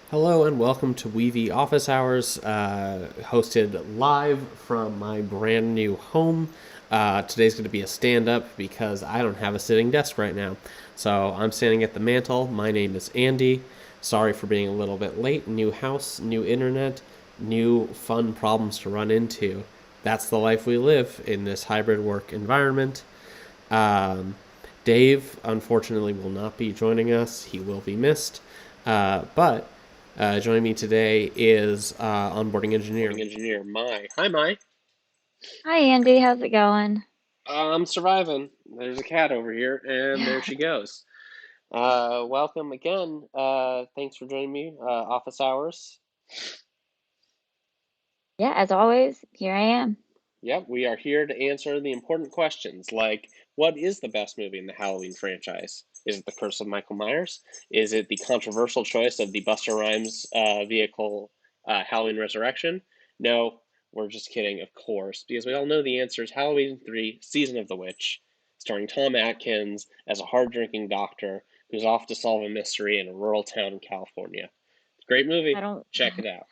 Hello and welcome to Weavy Office Hours, hosted live from my brand new home. Today's going to be a stand up because I don't have a sitting desk right now. So I'm standing at the mantle. My name is Andy. Sorry for being a little bit late. New house, new internet, new fun problems to run into. That's the life we live in this hybrid work environment. Um, Dave, unfortunately, will not be joining us. He will be missed. But joining me today is onboarding engineer. Hi, Mai. Hi Andy, how's it going? I'm surviving. There's a cat over here, and there she goes. Welcome again. Thanks for joining me. Office hours. Yeah, as always, here I am. Yep, we are here to answer the important questions like what is the best movie in the Halloween franchise? Is it The Curse of Michael Myers? Is it the controversial choice of the Busta Rhymes vehicle Halloween Resurrection? No, we're just kidding, of course, because we all know the answer is Halloween 3 Season of the Witch, starring Tom Atkins as a hard drinking doctor who's off to solve a mystery in a rural town in California. Great I movie. don't Check it out.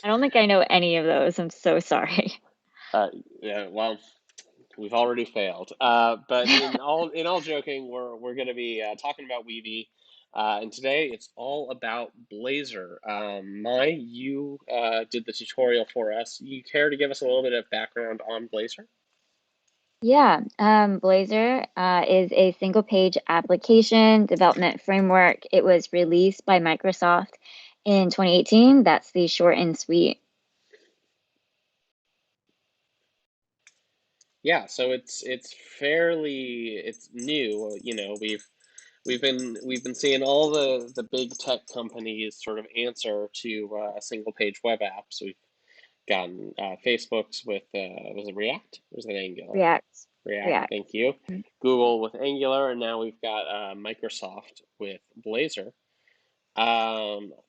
I don't think I know any of those. I'm so sorry. Uh, yeah, well, we've already failed. But in all joking, we're going to be talking about Weavy, and today it's all about Blazor. You did the tutorial for us. You care to give us a little bit of background on Blazor? Yeah, Blazor is a single page application development framework. It was released by Microsoft in 2018. That's the short and sweet. Yeah, so it's new. We've been seeing all the big tech companies sort of answer to a single page web app. So we've gotten Facebook's with was it React? Or was it Angular? React. React, React. thank you. Google with Angular, and now we've got Microsoft with Blazor.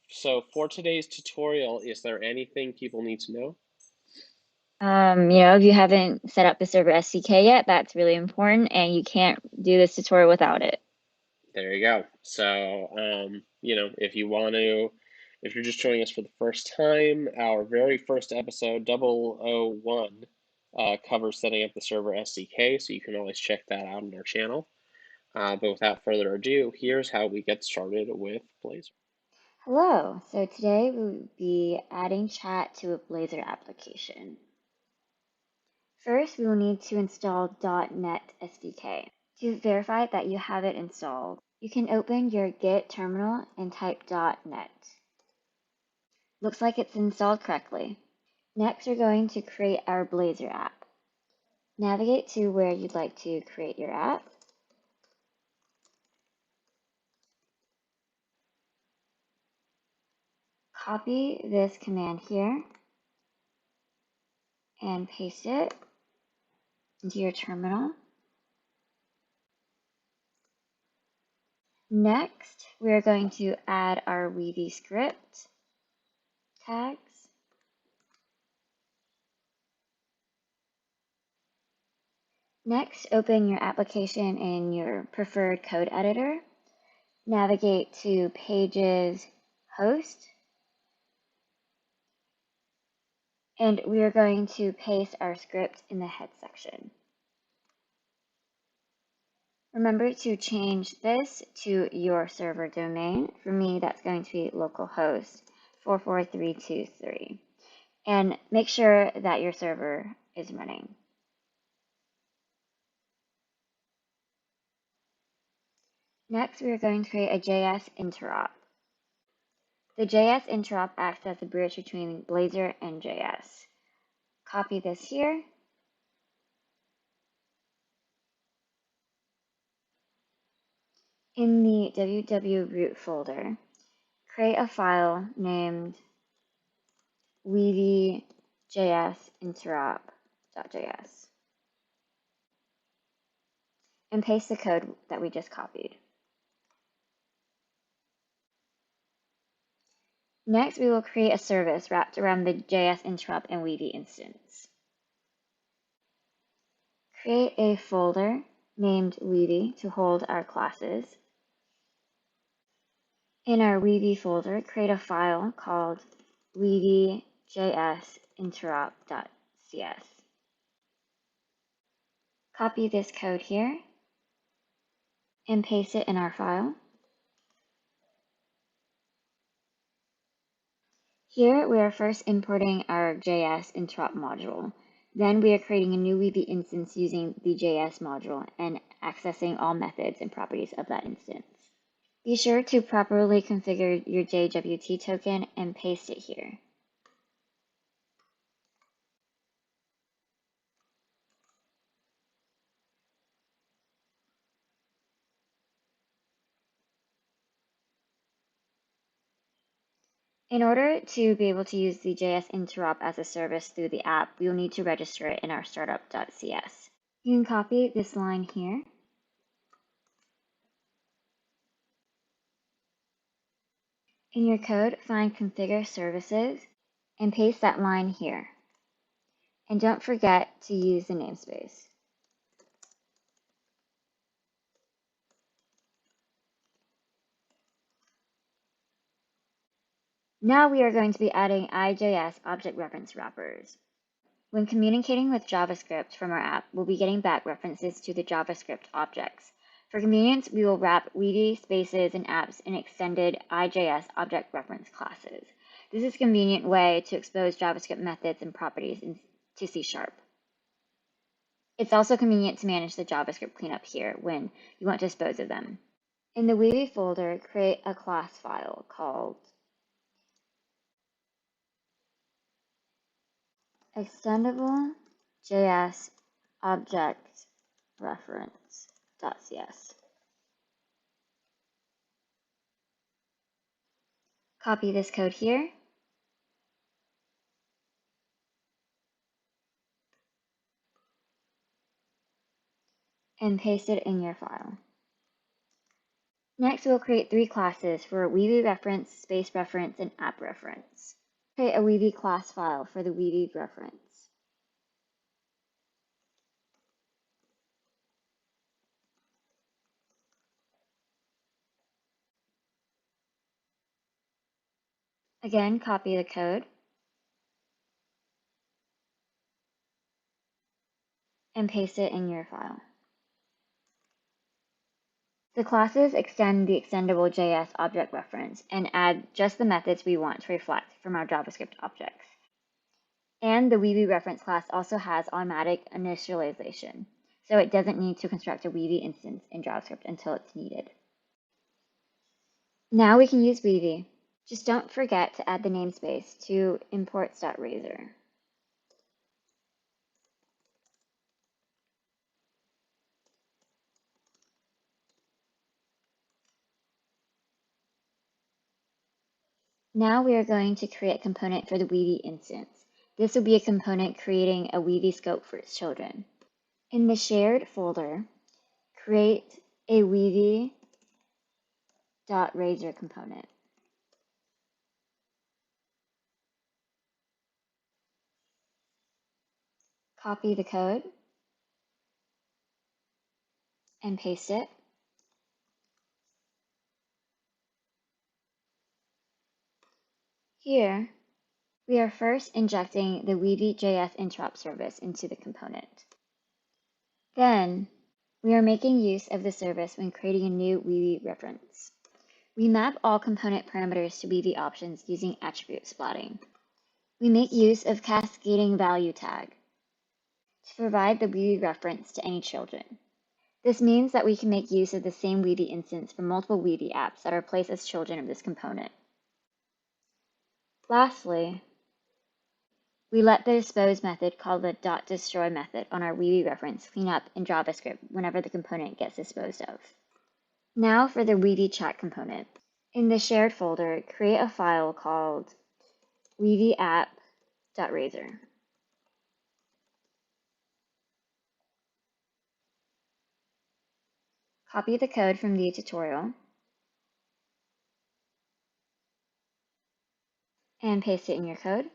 So for today's tutorial, is there anything people need to know? If you haven't set up the server SDK yet, that's really important, and you can't do this tutorial without it. There you go. So, if you're just joining us for the first time, our very first episode, 001, covers setting up the server SDK, so you can always check that out on our channel. But without further ado, here's how we get started with Blazor. Hello. So today we'll be adding chat to a Blazor application. First, we will need to install .NET SDK. To verify that you have it installed, you can open your Git terminal and type .NET. Looks like it's installed correctly. Next, we're going to create our Blazor app. Navigate to where you'd like to create your app. Copy this command here and paste it into your terminal. Next, we're going to add our Weavy script tags. Next, open your application in your preferred code editor. Navigate to Pages, Host, and we are going to paste our script in the head section. Remember to change this to your server domain. For me, that's going to be localhost 44323. And make sure that your server is running. Next, we are going to create a Js Interop. The Js Interop acts as a bridge between Blazor and JS. Copy this here. In the www root folder, create a file named Weavy Js Interop.js and paste the code that we just copied. Next, we will create a service wrapped around the JS Interop and Weavy instance. Create a folder named Weavy to hold our classes. In our Weavy folder, create a file called Weavy Js Interop.cs. Copy this code here and paste it in our file. Here we are first importing our Js Interop module. Then we are creating a new Weavy instance using the JS module and accessing all methods and properties of that instance. Be sure to properly configure your JWT token and paste it here. In order to be able to use the JS Interop as a service through the app, we will need to register it in our startup.cs. You can copy this line here in your code, find configure services and paste that line here. And don't forget to use the namespace. Now we are going to be adding IJS object reference wrappers. When communicating with JavaScript from our app, we'll be getting back references to the JavaScript objects. For convenience, we will wrap Weavy, spaces, and apps in extended IJS object reference classes. This is a convenient way to expose JavaScript methods and properties to C#. It's also convenient to manage the JavaScript cleanup here when you want to dispose of them. In the Weavy folder, create a class file called extendable JS object reference.cs. Copy this code here and paste it in your file. Next, we'll create 3 classes for Weavy reference, space reference, and app reference. Create a Weavy class file for the Weavy reference. Again, copy the code and paste it in your file. The classes extend the extendable JS object reference and add just the methods we want to reflect from our JavaScript objects. And the Weavy reference class also has automatic initialization, so it doesn't need to construct a Weavy instance in JavaScript until it's needed. Now we can use Weavy. Just don't forget to add the namespace to imports.razor. Now we are going to create a component for the Weavy instance. This will be a component creating a Weavy scope for its children. In the shared folder, create a Weavy.razor component. Copy the code and paste it. Here, we are first injecting the Weavy Js Interop service into the component. Then, we are making use of the service when creating a new Weavy reference. We map all component parameters to Weavy options using attribute splatting. We make use of cascading value tag to provide the Weavy reference to any children. This means that we can make use of the same Weavy instance for multiple Weavy apps that are placed as children of this component. Lastly, we let the dispose method called the .destroy method on our Weavy reference clean up in JavaScript whenever the component gets disposed of. Now for the Weavy Chat component. In the shared folder, create a file called weavyapp.razor. Copy the code from the tutorial and paste it in your code.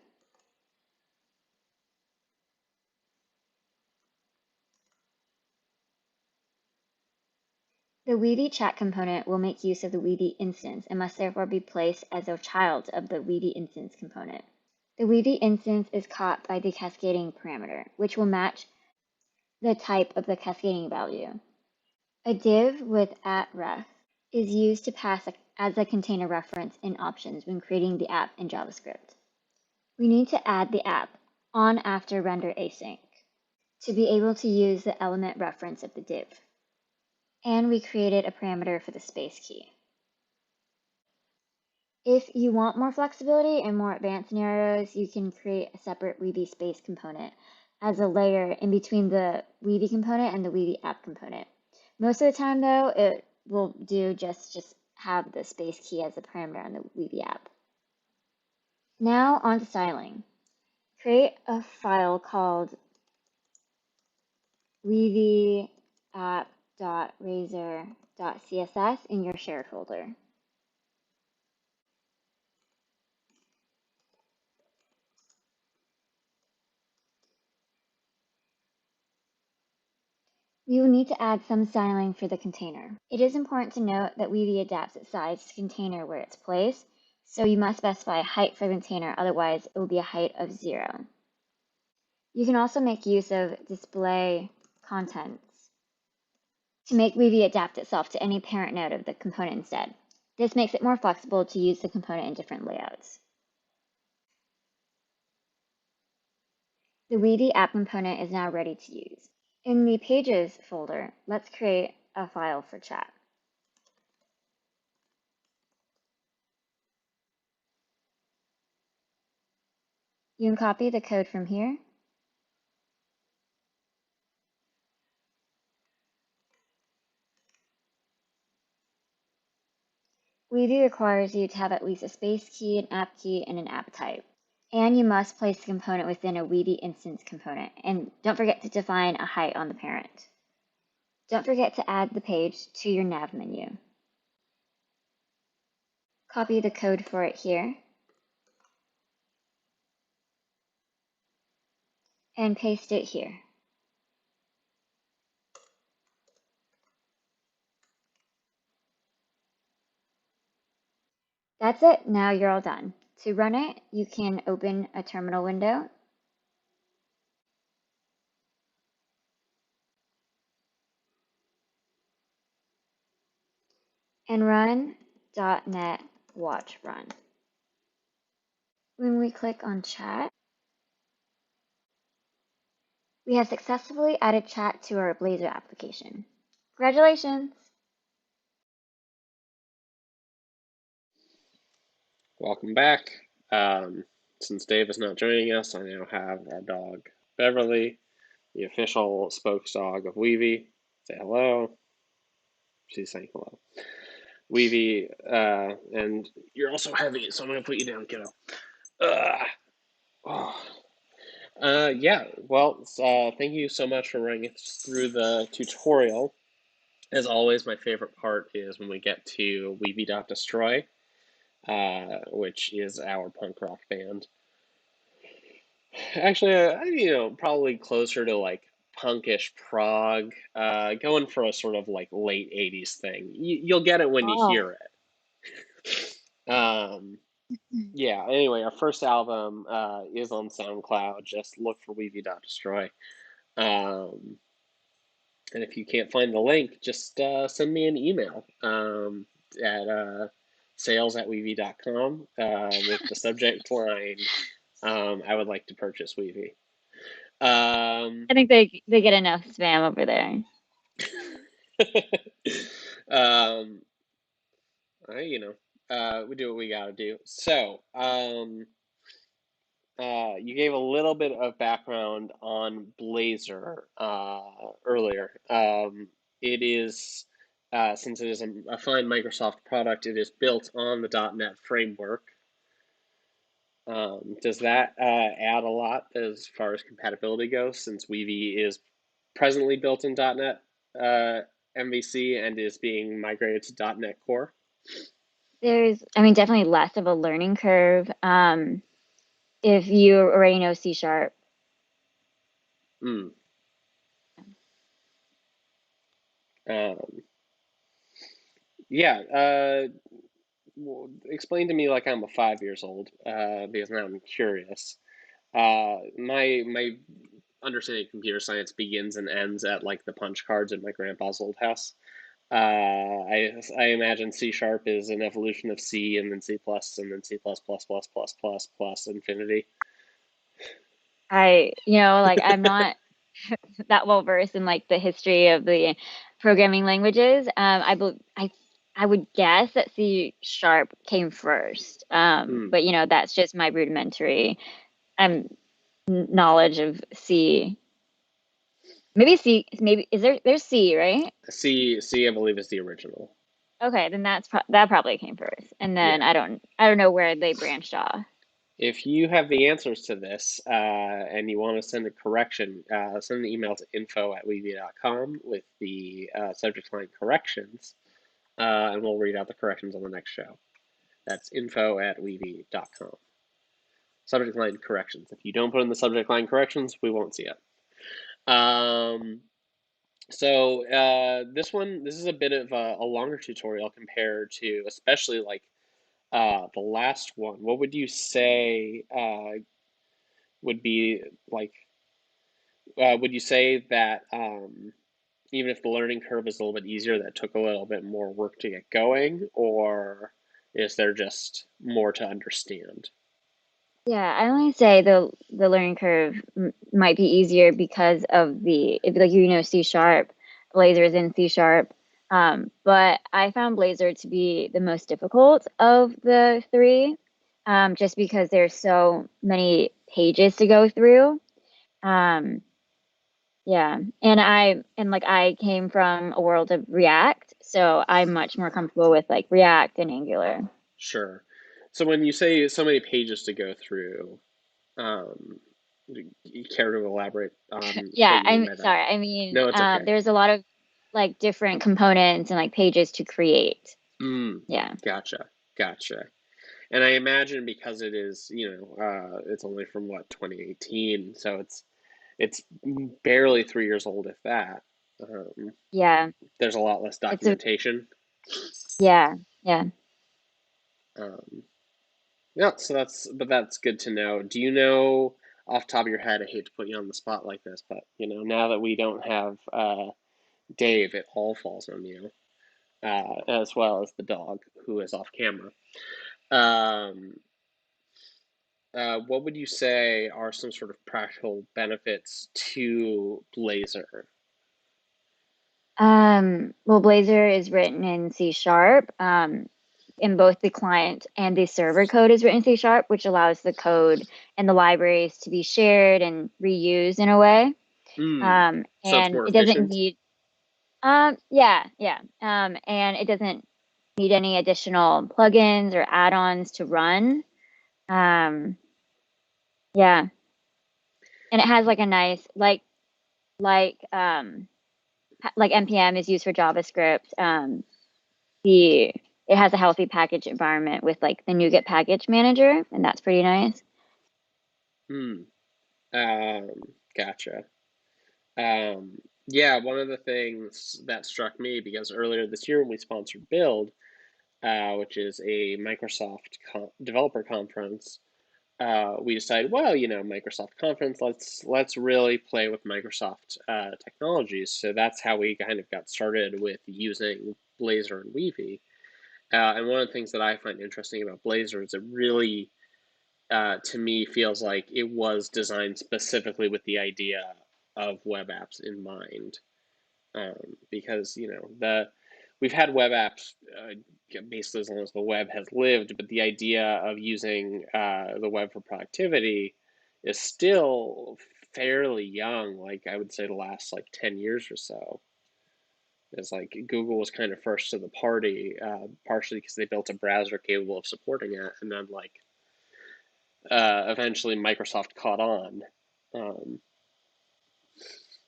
The The Weavy Chat component will make use of the Weavy instance and must therefore be placed as a child of the Weavy instance component. The Weavy instance is caught by the cascading parameter, which will match the type of the cascading value. A div with @ref is used to pass as a container reference in options when creating the app in JavaScript. We need to add the app on after render async to be able to use the element reference of the div. And we created a parameter for the space key. If you want more flexibility and more advanced scenarios, you can create a separate Weavy space component as a layer in between the Weavy component and the Weavy app component. Most of the time, though, it will do just have the space key as a parameter on the Weavy app. Now on to styling. Create a file called Weavy app.razor.css in your shared folder. We will need to add some styling for the container. It is important to note that Weavy adapts its size to the container where it's placed, so you must specify a height for the container, otherwise it will be a height of 0. You can also make use of display contents to make Weavy adapt itself to any parent node of the component instead. This makes it more flexible to use the component in different layouts. The Weavy app component is now ready to use. In the Pages folder, let's create a file for chat. You can copy the code from here Weavy requires you to have at least a space key, an app key, and an app type. And you must place the component within a Weavy instance component. And don't forget to define a height on the parent. Don't forget to add the page to your nav menu. Copy the code for it here. And paste it here. That's it. Now you're all done. To run it, you can open a terminal window and run .NET watch run. When we click on chat, we have successfully added chat to our Blazor application. Congratulations! Welcome back. Since Dave is not joining us, I now have our dog Beverly, the official spokes dog of Weavy. Say hello. She's saying hello. Weavy, and you're also heavy, so I'm gonna put you down, kiddo. Oh. Yeah, well, thank you so much for running us through the tutorial. As always, my favorite part is when we get to Weavy.destroy, which is our punk rock band. Actually, probably closer to like punkish prog, going for a sort of like late 80s thing. You'll get it when you hear it. Yeah, anyway, our first album is on SoundCloud. Just look for Weavy.destroy. And if you can't find the link, just send me an email at sales@weavy.com with the subject line, I would like to purchase Weavy. I think they get enough spam over there. We do what we gotta do. So, you gave a little bit of background on Blazor earlier. It is, since it is a fine Microsoft product, it is built on the .NET framework. Does that add a lot as far as compatibility goes, since Weavy is presently built in .NET MVC and is being migrated to .NET Core? There's, definitely less of a learning curve if you already know C#. Um, Yeah. Explain to me like I'm a 5 years old, because now I'm curious. My understanding of computer science begins and ends at like the punch cards in my grandpa's old house. I imagine C sharp is an evolution of C and then C plus and then C plus plus plus plus plus plus infinity. Like I'm not that well versed in like the history of the programming languages. I would guess that C sharp came first. Hmm. But that's just my rudimentary um knowledge of C. Maybe C, maybe there's C, right? C I believe is the original. Okay, then that probably came first. And then Yeah. I don't know where they branched off. If you have the answers to this, and you want to send a correction, send an email to info@weavy.com with the subject line corrections, and we'll read out the corrections on the next show. That's info@weavy.com. Subject line corrections. If you don't put in the subject line corrections, we won't see it. Um, this is a bit of a longer tutorial compared to, especially like the last one. What would you say would be like? Would you say that even if the learning curve is a little bit easier, that took a little bit more work to get going, or is there just more to understand? Yeah, I only say the learning curve might be easier because of the if like C sharp, Blazor is in C sharp. But I found Blazor to be the most difficult of the three, just because there's so many pages to go through. Um, yeah, and I came from a world of React, so I'm much more comfortable with like React and Angular. Sure. So when you say so many pages to go through, do you care to elaborate on what Yeah, you mean I'm by that? sorry. I mean, No, it's okay. there's a lot of like different components and like pages to create. Mm, Yeah. gotcha, gotcha. And I imagine because it is, it's only from what, 2018, so it's barely 3 years old, if that. Um, Yeah. there's a lot less It's a documentation. yeah. Yeah. Um, yeah, but that's good to know. Do you know off the top of your head? I hate to put you on the spot like this, but now that we don't have Dave, it all falls on you, as well as the dog who is off camera. Um, what would you say are some sort of practical benefits to Blazor? Well, Blazor is written in C sharp. In both the client and the server code is written in C sharp, which allows the code and the libraries to be shared and reused in a way. Hmm. So it's And more it doesn't efficient? need yeah, yeah. And it doesn't need any additional plugins or add-ons to run. Um, yeah, and it has like a nice like like npm is used for JavaScript. The it has a healthy package environment with like the NuGet package manager, and that's pretty nice. Hmm. Um, gotcha. Yeah, one of the things that struck me because earlier this year when we sponsored Build, which is a Microsoft developer conference, we decided, well, Microsoft conference, let's really play with Microsoft technologies. So that's how we kind of got started with using Blazor and Weavy. And one of the things that I find interesting about Blazor is it really, to me, feels like it was designed specifically with the idea of web apps in mind. Because the we've had web apps basically as long as the web has lived, but the idea of using the web for productivity is still fairly young. Like I would say the last like 10 years or so. Is like Google was kind of first to the party, partially because they built a browser capable of supporting it, and then like eventually Microsoft caught on. Um,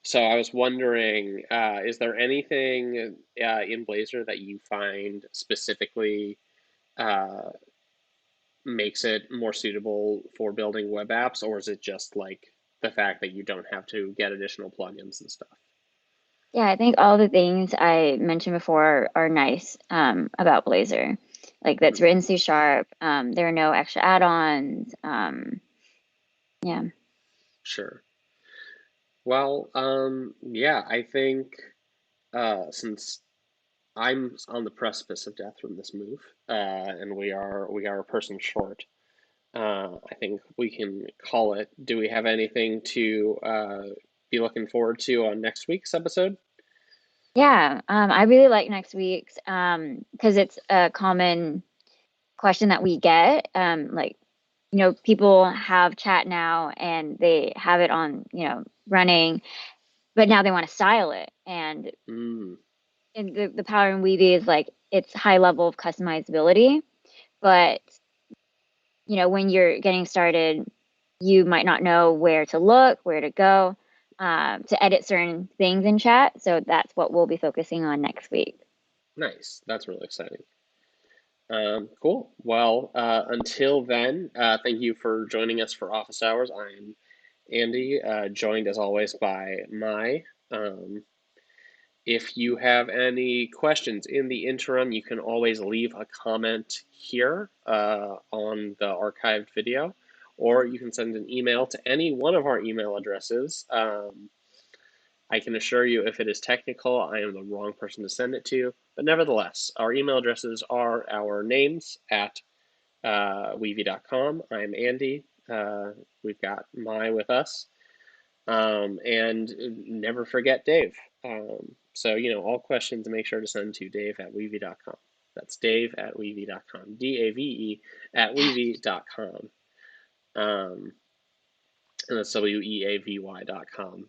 So I was wondering, is there anything in Blazor that you find specifically uh, makes it more suitable for building web apps, or is it just like the fact that you don't have to get additional plugins and stuff? Yeah, I think all the things I mentioned before are nice about Blazor. Like that's Mhm. written C sharp. There are no extra add-ons. Yeah. Sure. Well, yeah, I think since I'm on the precipice of death from this move, and we are a person short. I think we can call it. Do we have anything to be looking forward to on next week's episode? Yeah, I really like next week's because it's a common question that we get. Like, people have chat now and they have it on, running, but now they want to style it. Mm, And the power in Weavy is like it's high level of customizability, but when you're getting started, you might not know where to look, where to go, to edit certain things in chat. So that's what we'll be focusing on next week. nice. That's really exciting. Cool. Well, until then, thank you for joining us for Office Hours. I'm Andy, joined as always by Mai. Um, If you have any questions in the interim, you can always leave a comment here on the archived video, or you can send an email to any one of our email addresses. I can assure you, if it is technical, I am the wrong person to send it to. But nevertheless, our email addresses are our names at weavy.com. I'm Andy. We've got Mai with us. And never forget Dave. All questions, make sure to send to Dave at Weavy.com. That's Dave at Weavy.com. DAVE at Weavy.com. And that's WEAVY.com.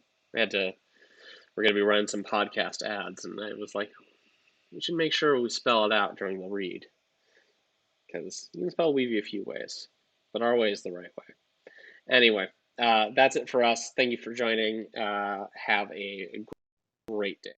We're going to be running some podcast ads, and I was like, we should make sure we spell it out during the read, because you can spell Weavy a few ways, but our way is the right way. Anyway, that's it for us. Thank you for joining. Have a great day.